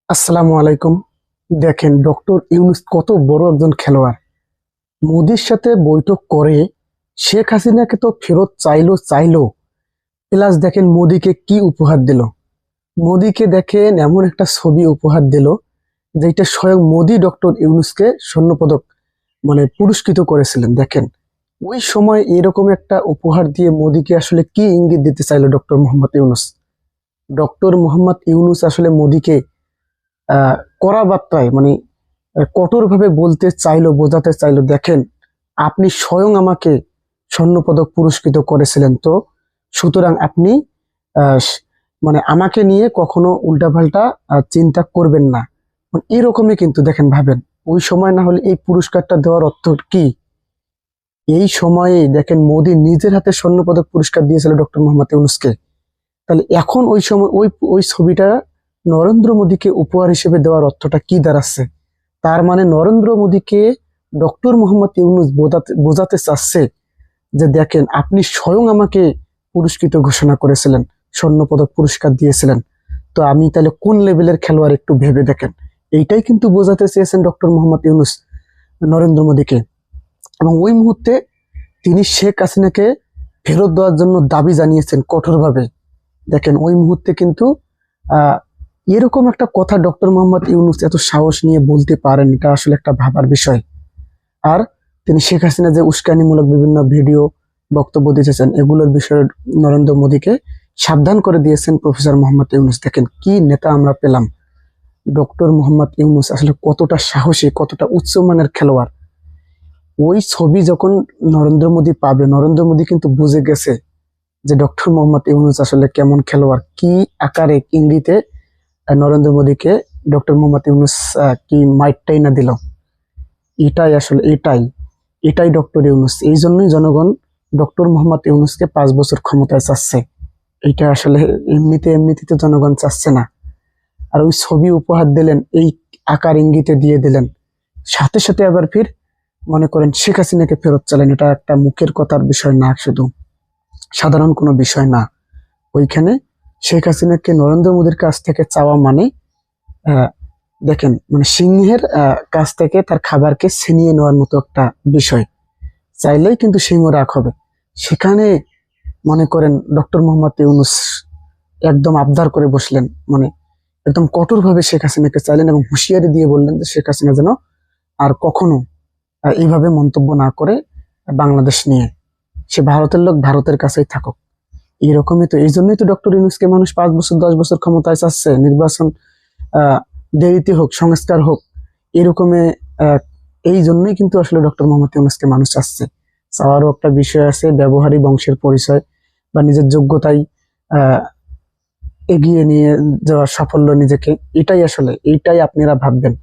আসসালামু আলাইকুম। দেখেন ডক্টর ইউনূস কত বড় একজন খেলোয়াড়। মোদির সাথে বৈঠক করে শেখ হাসিনাকে তো ফেরত চাইলো প্লাস দেখেন মোদিকে কি উপহার দিল। মোদিকে দেখেন এমন একটা ছবি উপহার দিল যেটা স্বয়ং মোদি ডক্টর ইউনূসকে স্বর্ণপদক পুরস্কৃত করেছিলেন। দেখেন ওই সময় এরকম একটা উপহার দিয়ে মোদিকে আসলে কি ইঙ্গিত দিতে চাইলো ডক্টর মোহাম্মদ ইউনূস। ডক্টর মোহাম্মদ ইউনূস আসলে মোদিকে কড়া বার্তায় কঠোরভাবে বলতে চাইলো, বোঝাতে চাইলো, দেখেন আপনি স্বয়ং আমাকে স্বর্ণপদক পুরস্কৃত করেছিলেন, তো সুতরাং আপনি আহ, স- আমাকে নিয়ে কখনো উল্টাপাল্টা চিন্তা করবেন না। এরকমই কিন্তু দেখেন, ভাবেন ওই সময় না হলে এই পুরস্কারটা দেওয়ার অর্থ কি। এই সময়ে দেখেন মোদি নিজের হাতে স্বর্ণপদক পুরস্কার দিয়েছিল ডক্টর মোহাম্মদ ইউনূসকে। তাহলে এখন ওই সময় ওই ওই ছবিটা নরেন্দ্র মোদীকে উপহার হিসেবে দেওয়ার অর্থটা কি দাঁড়াচ্ছে। তার মানে নরেন্দ্র মোদীকে ডক্টর মোহাম্মদ ইউনূস বোঝাতে চাচ্ছে যে দেখেন আপনি স্বয়ং আমাকে পুরস্কৃত ঘোষণা করেছিলেন, স্বর্ণপদক পুরস্কার দিয়েছিলেন, তো আমি তাহলে কোন লেভেলের খেলোয়াড় একটু ভেবে দেখেন। এইটাই কিন্তু বোঝাতে চেয়েছেন ডক্টর মোহাম্মদ ইউনূস নরেন্দ্র মোদীকে। এবং ওই মুহূর্তে তিনি শেখ হাসিনাকে ফেরত দেওয়ার জন্য দাবি জানিয়েছেন কঠোরভাবে। দেখেন ওই মুহূর্তে কিন্তু আহ এরকম একটা কথা ডক্টর মোহাম্মদ ইউনূস এত সাহস নিয়ে বলতে পারেন, এটা আসলে একটা ভাবার বিষয়। আর তিনি শেখ হাসিনা যে উস্কানিমূলক বিভিন্ন ভিডিও বক্তব্য দিতেছেন এগুলোর বিষয়ে নরেন্দ্র মোদীকে সাবধান করে দিয়েছেন প্রফেসর মোহাম্মদ ইউনূস। দেখেন কি নেতা আমরা পেলাম। ডক্টর মোহাম্মদ ইউনূস আসলে কতটা সাহসী, কতটা উচ্চমানের খেলোয়াড়। ওই ছবি যখন নরেন্দ্র মোদী পাবে, নরেন্দ্র মোদী কিন্তু বুঝে গেছে যে ডক্টর মোহাম্মদ ইউনূস আসলে কেমন খেলোয়াড়, কি আকারে ইঙ্গিতে নরেন্দ্র মোদীকে ডক্টর মোহাম্মদ ইউনূস কি মাইটটাই না দিল। এটাই আসলে এটাই ডক্টর ইউনূস। এই জন্যই জনগণ ডক্টর মোহাম্মদ ইউনূসকে 5 বছর ক্ষমতায় চাচ্ছে। এটা আসলে এমনিতে তো জনগণ চাচ্ছে না। আর ওই ছবি উপহার দিলেন, এই আকার ইঙ্গিতে দিয়ে দিলেন, সাথে সাথে আবার ফির মনে করেন শেখ হাসিনাকে ফেরত চালেন। এটা একটা মুখের কথার বিষয় না, শুধু সাধারণ কোনো বিষয় না। ওইখানে শেখ হাসিনাকে নরেন্দ্র মোদীর কাছ থেকে চাওয়া আহ, দেখেন সিংহের কাছ থেকে তার খাবারকে ছিনিয়ে নেওয়ার মতো একটা বিষয়। চাইলেই কিন্তু সিংহ রাগ হবে। সেখানে মনে করেন ডক্টর মোহাম্মদ ইউনূস একদম আবদার করে বসলেন, একদম কঠোরভাবে শেখ হাসিনাকে চাইলেন এবং হুঁশিয়ারি দিয়ে বললেন যে শেখ হাসিনা যেন আর কখনো এইভাবে মন্তব্য না করে বাংলাদেশ নিয়ে। সে ভারতের লোক, ভারতের কাছেই থাকুক। এরকমই তো, এই জন্যই তো ডক্টর ইউনূসকে মানুষ 5 বছর 10 বছর ক্ষমতায় চাচ্ছে। নির্বাচন আহ দেরিতে হোক, সংস্কার হোক, এরকমে আহ এই জন্যই কিন্তু আসলে ডক্টর মোহাম্মদ ইউনূসকে মানুষ চাচ্ছে। চাওয়ারও একটা বিষয় আছে, ব্যবহারিক বংশের পরিচয় বা নিজের যোগ্যতায় আহ এগিয়ে নিয়ে যাওয়ার সাফল্য নিজেকে। এইটাই আপনারা ভাববেন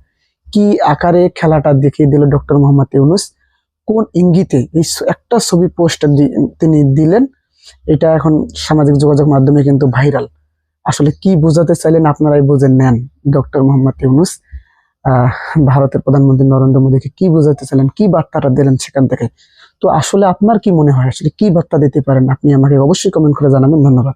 কি আকারে খেলাটা দেখিয়ে দিল ডক্টর মোহাম্মদ ইউনূস, কোন ইঙ্গিতে এই একটা ছবি পোস্টার তিনি দিলেন। এটা এখন সামাজিক যোগাযোগ মাধ্যমে কিন্তু ভাইরাল। আসলে কি বোঝাতে চাইলেন আপনারাই বুঝে নেন ডক্টর মোহাম্মদ ইউনূস। আহ ভারতের প্রধানমন্ত্রী নরেন্দ্র মোদীকে কি বোঝাতে চাইলেন, কি বার্তাটা দিলেন সেখান থেকে। তো আসলে আপনার কি মনে হয়, আসলে কি বার্তা দিতে পারেন আপনি আমাকে অবশ্যই কমেন্ট করে জানাবেন। ধন্যবাদ।